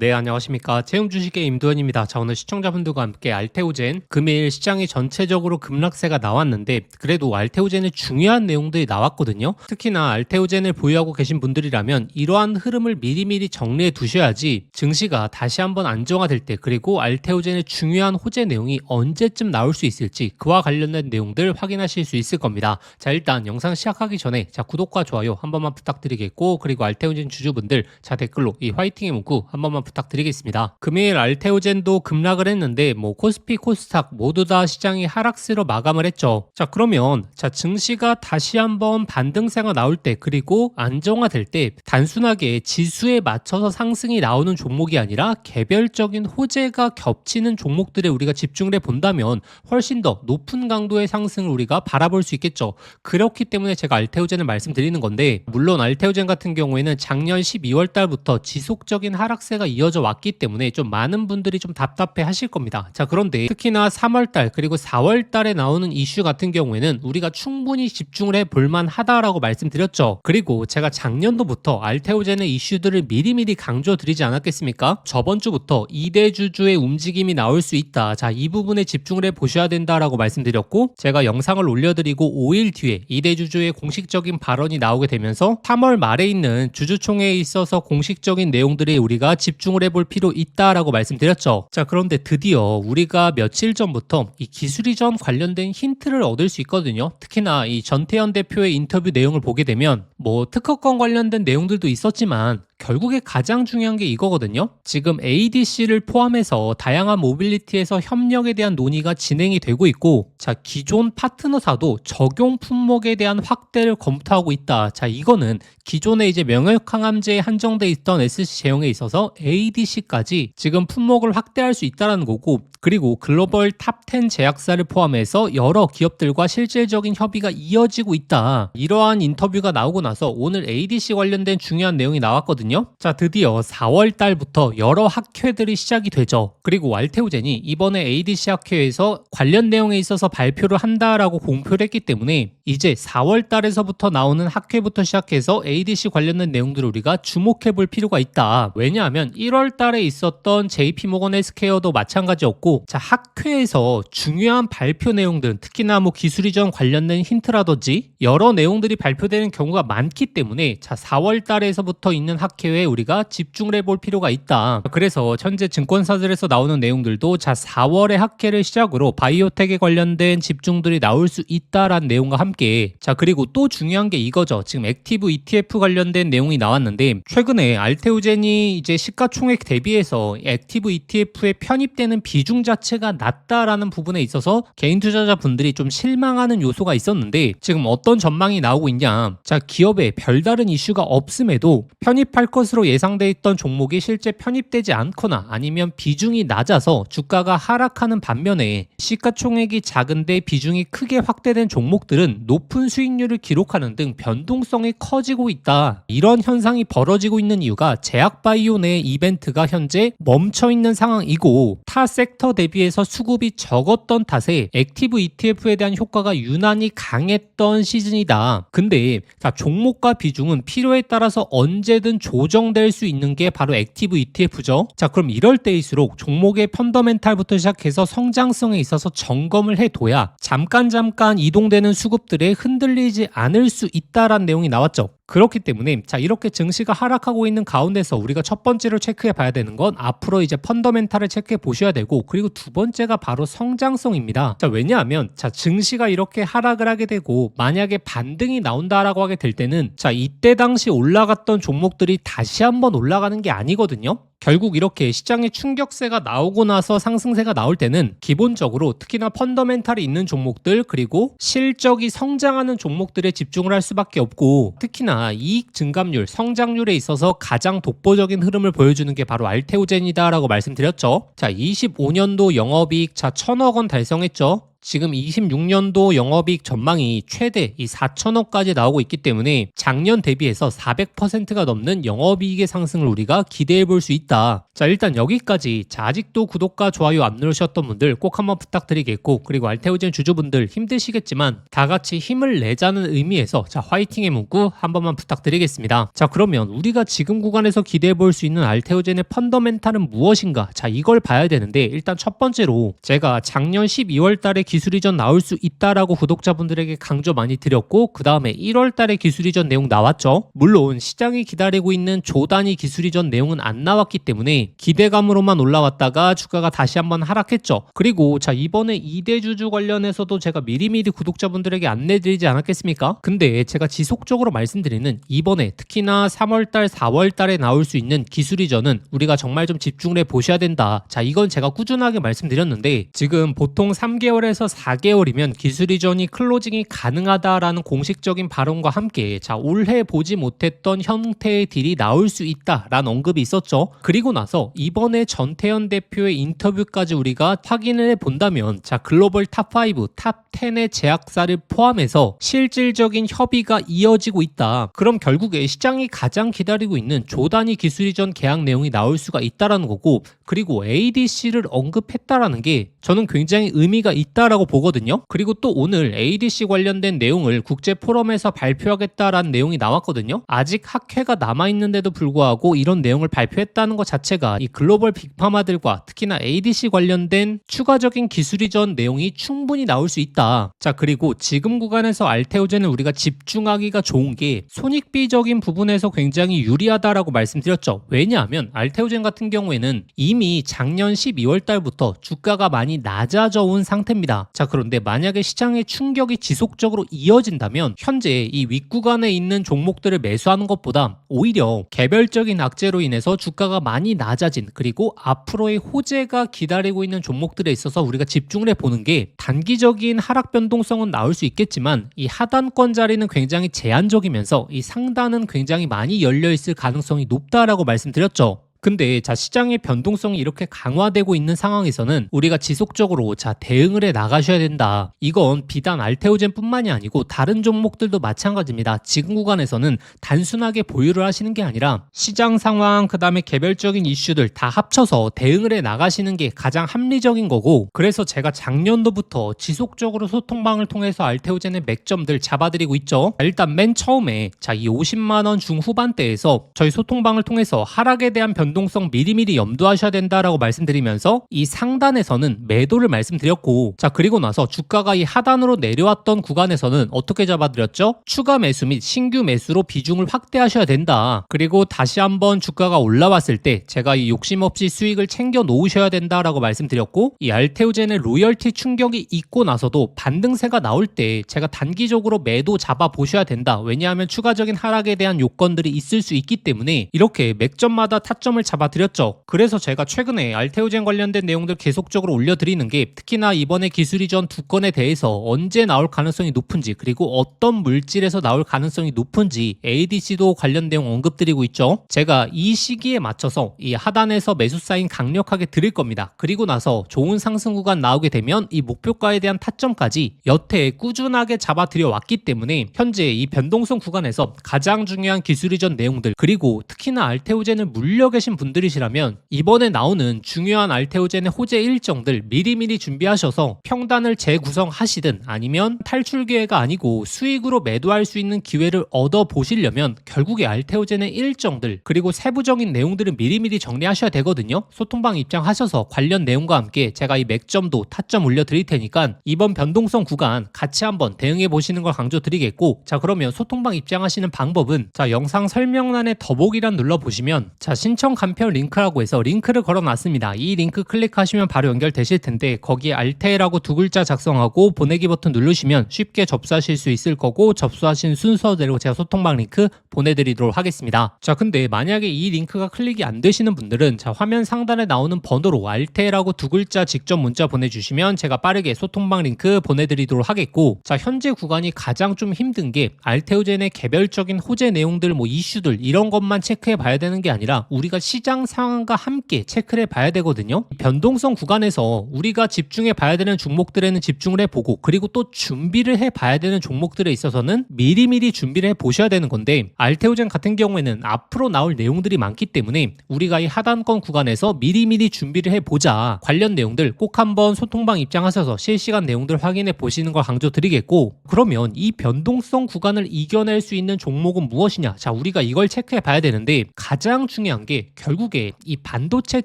네, 안녕하십니까. 채움주식의 임도현입니다. 자, 오늘 시청자분들과 함께 알테오젠 금일 시장이 전체적으로 급락세가 나왔는데 그래도 알테오젠의 중요한 내용들이 나왔거든요. 특히나 알테오젠을 보유하고 계신 분들이라면 이러한 흐름을 미리미리 정리해 두셔야지 증시가 다시 한번 안정화될 때, 그리고 알테오젠의 중요한 호재 내용이 언제쯤 나올 수 있을지 그와 관련된 내용들 확인하실 수 있을 겁니다. 자, 일단 영상 시작하기 전에 구독과 좋아요 한 번만 부탁드리겠고, 그리고 알테오젠 주주분들 댓글로 이 화이팅의 문구 한 번만 부탁드리겠습니다. 금일 알테오젠도 급락을 했는데 코스피 코스닥 모두 다 시장이 하락세로 마감을 했죠. 자, 그러면 증시가 다시 한번 반등세가 나올 때, 그리고 안정화될 때 단순하게 지수에 맞춰서 상승이 나오는 종목이 아니라 개별적인 호재가 겹치는 종목들에 우리가 집중을 해본다면 훨씬 더 높은 강도의 상승을 우리가 바라볼 수 있겠죠. 그렇기 때문에 제가 알테오젠을 말씀드리는 건데, 물론 알테오젠 같은 경우에는 작년 12월 달부터 지속적인 하락세가 이어져 왔기 때문에 좀 많은 분들이 좀 답답해 하실 겁니다. 자, 그런데 특히나 3월 달 그리고 4월 달에 나오는 이슈 같은 경우에는 우리가 충분히 집중을 해볼 만하다라고 말씀드렸죠. 그리고 제가 작년도부터 알테오젠의 이슈들을 미리미리 강조드리지 않았겠습니까? 저번 주부터 2대 주주의 움직임이 나올 수 있다. 자, 이 부분에 집중을 해보셔야 된다라고 말씀드렸고, 제가 영상을 올려드리고 5일 뒤에 2대 주주의 공식적인 발언이 나오게 되면서 3월 말에 있는 주주총회에 있어서 공식적인 내용들에 우리가 집중을 해볼 필요 있다라고 말씀드렸죠. 자, 그런데 드디어 우리가 며칠 전부터 이 기술이전 관련된 힌트를 얻을 수 있거든요. 특히나 이 전태현 대표의 인터뷰 내용을 보게 되면 특허권 관련된 내용들도 있었지만 결국에 가장 중요한 게 이거거든요. 지금 ADC를 포함해서 다양한 모빌리티에서 협력에 대한 논의가 진행이 되고 있고, 자, 기존 파트너사도 적용 품목에 대한 확대를 검토하고 있다. 자, 이거는 기존에 이제 명역항암제에 한정돼 있던 SC 제형에 있어서 ADC까지 지금 품목을 확대할 수 있다는 거고, 그리고 글로벌 탑10 제약사를 포함해서 여러 기업들과 실질적인 협의가 이어지고 있다. 이러한 인터뷰가 나오고 나서 오늘 ADC 관련된 중요한 내용이 나왔거든요. 자, 드디어 4월 달부터 여러 학회들이 시작이 되죠. 그리고 알테오젠이 이번에 ADC 학회에서 관련 내용에 있어서 발표를 한다라고 공표를 했기 때문에 이제 4월 달에서부터 나오는 학회부터 시작해서 ADC 관련된 내용들을 우리가 주목해 볼 필요가 있다. 왜냐하면 1월 달에 있었던 JP모건 헬스케어도 마찬가지였고, 자, 학회에서 중요한 발표 내용들, 특히나 기술이전 관련된 힌트라든지 여러 내용들이 발표되는 경우가 많기 때문에 4월 달에서부터 있는 학회에 우리가 집중을 해볼 필요가 있다. 그래서 현재 증권사들에서 나오는 내용들도 4월의 학회를 시작으로 바이오텍에 관련된 집중들이 나올 수 있다라는 내용과 함께, 자, 그리고 또 중요한 게 이거죠. 지금 액티브 ETF 관련된 내용이 나왔는데, 최근에 알테오젠이 이제 시가총액 대비해서 액티브 ETF에 편입되는 비중 자체가 낮다라는 부분에 있어서 개인 투자자분들이 좀 실망하는 요소가 있었는데, 지금 어떤 전망이 나오고 있냐. 자, 기업에 별다른 이슈가 없음에도 편입할 것으로 예상돼 있던 종목이 실제 편입되지 않거나 아니면 비중이 낮아서 주가가 하락하는 반면에 시가총액이 작은데 비중이 크게 확대된 종목들은 높은 수익률을 기록하는 등 변동성이 커지고 있다. 이런 현상이 벌어지고 있는 이유가 제약바이오 내 이벤트가 현재 멈춰있는 상황이고, 타 섹터 대비해서 수급이 적었던 탓에 액티브 ETF에 대한 효과가 유난히 강했던 시즌이다. 근데 종목과 비중은 필요에 따라서 언제든 조정될 수 있는 게 바로 액티브 ETF죠. 자, 그럼 이럴 때일수록 종목의 펀더멘탈부터 시작해서 성장성에 있어서 점검을 해둬야 잠깐 이동되는 수급들에 흔들리지 않을 수 있다라는 내용이 나왔죠. 그렇기 때문에 이렇게 증시가 하락하고 있는 가운데서 우리가 첫 번째로 체크해 봐야 되는 건 앞으로 이제 펀더멘탈을 체크해 보셔야 되고, 그리고 두 번째가 바로 성장성입니다. 자, 왜냐하면 증시가 이렇게 하락을 하게 되고 만약에 반등이 나온다라고 하게 될 때는 이때 당시 올라갔던 종목들이 다시 한번 올라가는 게 아니거든요. 결국 이렇게 시장에 충격세가 나오고 나서 상승세가 나올 때는 기본적으로 특히나 펀더멘탈이 있는 종목들, 그리고 실적이 성장하는 종목들에 집중을 할 수밖에 없고, 특히나 이익 증감률, 성장률에 있어서 가장 독보적인 흐름을 보여주는 게 바로 알테오젠이다라고 말씀드렸죠. 자, 25년도 영업이익 1,000억 원 달성했죠. 지금 26년도 영업이익 전망이 최대 4천억까지 나오고 있기 때문에 작년 대비해서 400%가 넘는 영업이익의 상승을 우리가 기대해 볼 수 있다. 자, 일단 여기까지. 자, 아직도 구독과 좋아요 안 누르셨던 분들 꼭 한번 부탁드리겠고, 그리고 알테오젠 주주분들 힘드시겠지만 다 같이 힘을 내자는 의미에서 자, 화이팅의 문구 한 번만 부탁드리겠습니다. 자, 그러면 우리가 지금 구간에서 기대해 볼 수 있는 알테오젠의 펀더멘탈은 무엇인가? 자, 이걸 봐야 되는데, 일단 첫 번째로 제가 작년 12월 달에 기술 이전 나올 수 있다라고 구독자분들에게 강조 많이 드렸고, 그 다음에 1월 달에 기술 이전 내용 나왔죠. 물론 시장이 기다리고 있는 조 단위 기술 이전 내용은 안 나왔기 때문에 기대감으로만 올라왔다가 주가가 다시 한번 하락했죠. 그리고 자, 이번에 2대 주주 관련해서도 제가 미리미리 구독자분들에게 안내드리지 않았겠습니까? 근데 제가 지속적으로 말씀드리는 이번에 특히나 3월달 4월달에 나올 수 있는 기술 이전은 우리가 정말 좀 집중을 해 보셔야 된다. 자, 이건 제가 꾸준하게 말씀드렸는데, 지금 보통 3개월에서 4개월이면 기술 이전이 클로징이 가능하다라는 공식적인 발언과 함께 자, 올해 보지 못했던 형태의 딜이 나올 수 있다라는 언급이 있었죠. 그리고 나서 이번에 전태현 대표의 인터뷰까지 우리가 확인을 해본다면 자, 글로벌 탑5, 탑10의 제약사를 포함해서 실질적인 협의가 이어지고 있다. 그럼 결국에 시장이 가장 기다리고 있는 조 단위 기술 이전 계약 내용이 나올 수가 있다라는 거고, 그리고 ADC를 언급했다라는 게 저는 굉장히 의미가 있다라고 보거든요. 그리고 또 오늘 ADC 관련된 내용을 국제 포럼에서 발표하겠다라는 내용이 나왔거든요. 아직 학회가 남아있는데도 불구하고 이런 내용을 발표했다는 것 자체가 이 글로벌 빅파마들과 특히나 ADC 관련된 추가적인 기술 이전 내용이 충분히 나올 수 있다. 자, 그리고 지금 구간에서 알테오젠을 우리가 집중하기가 좋은 게 손익비적인 부분에서 굉장히 유리하다라고 말씀드렸죠. 왜냐하면 알테오젠 같은 경우에는 이미 작년 12월 달부터 주가가 많이 낮아져 온 상태입니다. 자, 그런데 만약에 시장의 충격이 지속적으로 이어진다면 현재 이 윗구간에 있는 종목들을 매수하는 것보다 오히려 개별적인 악재로 인해서 주가가 많이 낮아진, 그리고 앞으로의 호재가 기다리고 있는 종목들에 있어서 우리가 집중을 해보는 게 단기적인 하락 변동성은 나올 수 있겠지만 이 하단권 자리는 굉장히 제한적이면서 이 상단은 굉장히 많이 열려있을 가능성이 높다라고 말씀드렸죠. 근데 자, 시장의 변동성이 이렇게 강화되고 있는 상황에서는 우리가 지속적으로 자, 대응을 해 나가셔야 된다. 이건 비단 알테오젠 뿐만이 아니고 다른 종목들도 마찬가지입니다. 지금 구간에서는 단순하게 보유를 하시는 게 아니라 시장 상황, 그 다음에 개별적인 이슈들 다 합쳐서 대응을 해 나가시는 게 가장 합리적인 거고, 그래서 제가 작년도부터 지속적으로 소통방을 통해서 알테오젠의 맥점들 잡아드리고 있죠. 일단 맨 처음에 자, 이 50만원 중후반대에서 저희 소통방을 통해서 하락에 대한 변동성 미리미리 염두하셔야 된다라고 말씀드리면서 이 상단에서는 매도를 말씀드렸고, 자, 그리고 나서 주가가 이 하단으로 내려왔던 구간에서는 어떻게 잡아드렸죠? 추가 매수 및 신규 매수로 비중을 확대하셔야 된다. 그리고 다시 한번 주가가 올라왔을 때 제가 이 욕심 없이 수익을 챙겨 놓으셔야 된다라고 말씀드렸고, 이 알테오젠의 로열티 충격이 있고 나서도 반등세가 나올 때 제가 단기적으로 매도 잡아 보셔야 된다. 왜냐하면 추가적인 하락에 대한 요건들이 있을 수 있기 때문에 이렇게 맥점마다 타점을 잡아드렸죠. 그래서 제가 최근에 알테오젠 관련된 내용들 계속적으로 올려드리는 게, 특히나 이번에 기술 이전 두 건에 대해서 언제 나올 가능성이 높은지, 그리고 어떤 물질에서 나올 가능성이 높은지 ADC도 관련 내용 언급드리고 있죠. 제가 이 시기에 맞춰서 이 하단에서 매수 사인 강력하게 드릴 겁니다. 그리고 나서 좋은 상승 구간 나오게 되면 이 목표가에 대한 타점까지 여태 꾸준하게 잡아드려 왔기 때문에 현재 이 변동성 구간에서 가장 중요한 기술 이전 내용들, 그리고 특히나 알테오젠을 물려 계신 분들이시라면 이번에 나오는 중요한 알테오젠의 호재 일정들 미리미리 준비하셔서 평단을 재구성하시든 아니면 탈출 기회가 아니고 수익으로 매도할 수 있는 기회를 얻어 보시려면 결국에 알테오젠의 일정들, 그리고 세부적인 내용들은 미리미리 정리하셔야 되거든요. 소통방 입장하셔서 관련 내용과 함께 제가 이 맥점도 타점 올려드릴 테니까 이번 변동성 구간 같이 한번 대응해 보시는 걸 강조드리겠고, 자, 그러면 소통방 입장하시는 방법은 자, 영상 설명란에 더보기란 눌러보시면 자, 신청 간편 링크라고 해서 링크를 걸어놨습니다. 이 링크 클릭하시면 바로 연결되실 텐데 거기에 알테라고 두 글자 작성하고 보내기 버튼 누르시면 쉽게 접수하실 수 있을 거고, 접수하신 순서대로 제가 소통방 링크 보내드리도록 하겠습니다. 자, 근데 만약에 이 링크가 클릭이 안 되시는 분들은 자, 화면 상단에 나오는 번호로 알테라고 두 글자 직접 문자 보내주시면 제가 빠르게 소통방 링크 보내드리도록 하겠고, 자, 현재 구간이 가장 좀 힘든 게 알테오젠의 개별적인 호재 내용들, 뭐 이슈들 이런 것만 체크해 봐야 되는 게 아니라 우리가 시장 상황과 함께 체크를 해봐야 되거든요. 변동성 구간에서 우리가 집중해봐야 되는 종목들에는 집중을 해보고, 그리고 또 준비를 해봐야 되는 종목들에 있어서는 미리미리 준비를 해보셔야 되는 건데, 알테오젠 같은 경우에는 앞으로 나올 내용들이 많기 때문에 우리가 이 하단권 구간에서 미리미리 준비를 해보자, 관련 내용들 꼭 한번 소통방 입장하셔서 실시간 내용들 확인해 보시는 걸 강조드리겠고, 그러면 이 변동성 구간을 이겨낼 수 있는 종목은 무엇이냐? 자, 우리가 이걸 체크해 봐야 되는데, 가장 중요한 게 결국에 이 반도체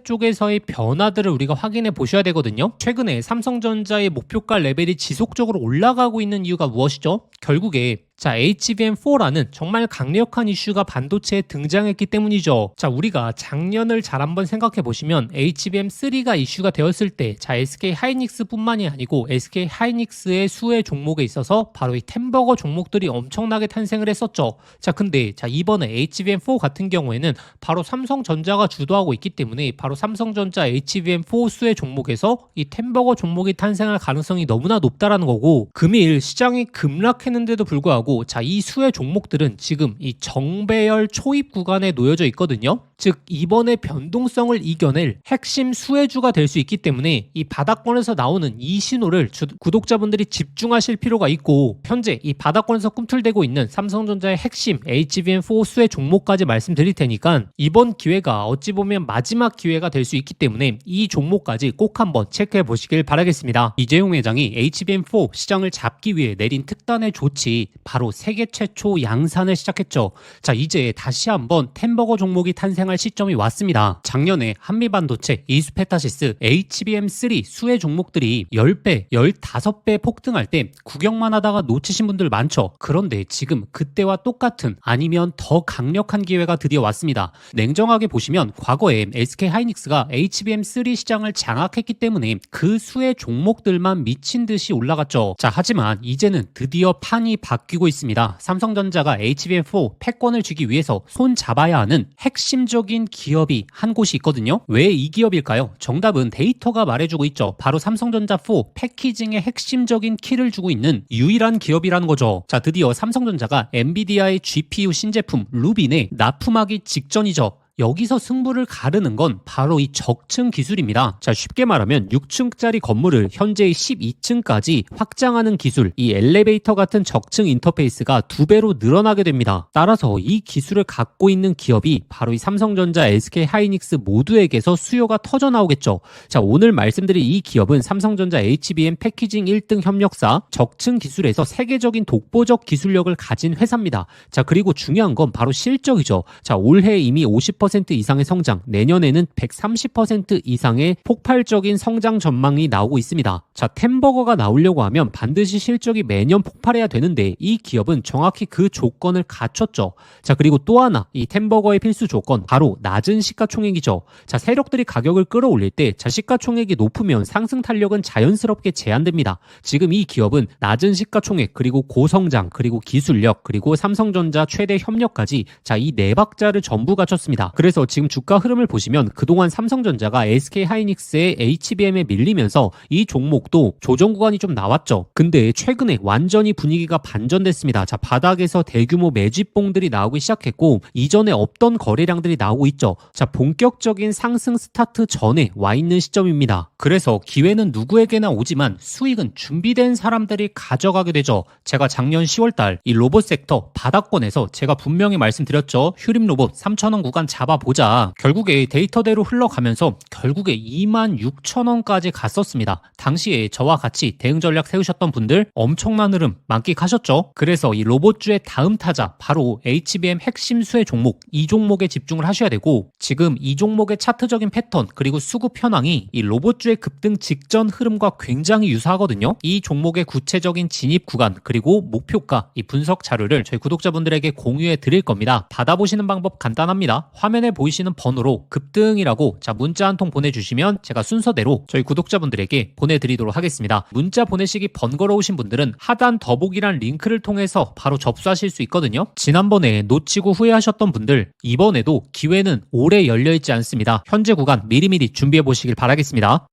쪽에서의 변화들을 우리가 확인해 보셔야 되거든요. 최근에 삼성전자의 목표가 레벨이 지속적으로 올라가고 있는 이유가 무엇이죠? 결국에 HBM4라는 정말 강력한 이슈가 반도체에 등장했기 때문이죠. 우리가 작년을 잘 한번 생각해 보시면 HBM3가 이슈가 되었을 때 SK 하이닉스뿐만이 아니고 SK 하이닉스의 수혜 종목에 있어서 바로 이 템버거 종목들이 엄청나게 탄생을 했었죠. 근데 이번에 HBM4 같은 경우에는 바로 삼성전자가 주도하고 있기 때문에 바로 삼성전자 HBM4 수혜 종목에서 이 템버거 종목이 탄생할 가능성이 너무나 높다라는 거고, 금일 시장이 급락했는데도 불구하고 이 수혜 종목들은 지금 이 정배열 초입 구간에 놓여져 있거든요. 즉 이번에 변동성을 이겨낼 핵심 수혜주가 될 수 있기 때문에 이 바닥권에서 나오는 이 신호를 구독자분들이 집중하실 필요가 있고, 현재 이 바닥권에서 꿈틀대고 있는 삼성전자의 핵심 HBM4 수혜 종목까지 말씀드릴 테니까 이번 기회가 어찌 보면 마지막 기회가 될 수 있기 때문에 이 종목까지 꼭 한번 체크해 보시길 바라겠습니다. 이재용 회장이 HBM4 시장을 잡기 위해 내린 특단의 조치, 바로 세계 최초 양산을 시작했죠. 이제 다시 한번 템버거 종목이 탄생할 시점이 왔습니다. 작년에 한미반도체, 이수페타시스, HBM3 수혜 종목들이 10배, 15배 폭등할 때 구경만 하다가 놓치신 분들 많죠. 그런데 지금 그때와 똑같은, 아니면 더 강력한 기회가 드디어 왔습니다. 냉정하게 보시면 과거에 SK 하이닉스가 HBM3 시장을 장악했기 때문에 그 수혜 종목들만 미친 듯이 올라갔죠. 하지만 이제는 드디어 판이 바뀌고 있습니다. 삼성전자가 HBM4 패권을 쥐기 위해서 손 잡아야 하는 핵심적인 기업이 한 곳이 있거든요. 왜 이 기업일까요? 정답은 데이터가 말해주고 있죠. 바로 삼성전자 4 패키징의 핵심적인 키를 주고 있는 유일한 기업이라는 거죠. 드디어 삼성전자가 엔비디아의 GPU 신제품 루빈에 납품하기 직전이죠. 여기서 승부를 가르는 건 바로 이 적층 기술입니다. 쉽게 말하면 6층짜리 건물을 현재의 12층까지 확장하는 기술, 이 엘리베이터 같은 적층 인터페이스가 2배로 늘어나게 됩니다. 따라서 이 기술을 갖고 있는 기업이 바로 이 삼성전자, SK 하이닉스 모두에게서 수요가 터져 나오겠죠. 오늘 말씀드린 이 기업은 삼성전자 HBM 패키징 1등 협력사, 적층 기술에서 세계적인 독보적 기술력을 가진 회사입니다. 그리고 중요한 건 바로 실적이죠. 올해 이미 50% 이상의 성장, 내년에는 130% 이상의 폭발적인 성장 전망이 나오고 있습니다. 템버거가 나오려고 하면 반드시 실적이 매년 폭발해야 되는데 이 기업은 정확히 그 조건을 갖췄죠. 그리고 또 하나, 이 템버거의 필수 조건, 바로 낮은 시가총액이죠. 세력들이 가격을 끌어올릴 때 시가총액이 높으면 상승 탄력은 자연스럽게 제한됩니다. 지금 이 기업은 낮은 시가총액, 그리고 고성장, 그리고 기술력, 그리고 삼성전자 최대 협력까지 이 네 박자를 전부 갖췄습니다. 그래서 지금 주가 흐름을 보시면 그동안 삼성전자가 SK 하이닉스의 HBM에 밀리면서 이 종목도 조정 구간이 좀 나왔죠. 근데 최근에 완전히 분위기가 반전됐습니다. 바닥에서 대규모 매집봉들이 나오기 시작했고, 이전에 없던 거래량들이 나오고 있죠. 본격적인 상승 스타트 전에 와 있는 시점입니다. 그래서 기회는 누구에게나 오지만 수익은 준비된 사람들이 가져가게 되죠. 제가 작년 10월달 이 로봇 섹터 바닥권에서 제가 분명히 말씀드렸죠. 휴림 로봇 3,000원 구간 잡아보자. 결국에 데이터대로 흘러가면서 결국에 26,000원까지 갔었습니다. 당시에 저와 같이 대응 전략 세우셨던 분들 엄청난 흐름 만끽하셨죠. 그래서 이 로봇주의 다음 타자, 바로 HBM 핵심 수혜 종목, 이 종목에 집중을 하셔야 되고, 지금 이 종목의 차트적인 패턴, 그리고 수급 현황이 이 로봇주의 급등 직전 흐름과 굉장히 유사하거든요. 이 종목의 구체적인 진입 구간, 그리고 목표가, 이 분석 자료를 저희 구독자분들에게 공유해 드릴 겁니다. 받아보시는 방법 간단합니다. 화면에 보이시는 번호로 급등이라고 문자 한 통 보내주시면 제가 순서대로 저희 구독자분들에게 보내드리도록 하겠습니다. 문자 보내시기 번거로우신 분들은 하단 더보기란 링크를 통해서 바로 접수하실 수 있거든요. 지난번에 놓치고 후회하셨던 분들, 이번에도 기회는 오래 열려있지 않습니다. 현재 구간 미리미리 준비해 보시길 바라겠습니다.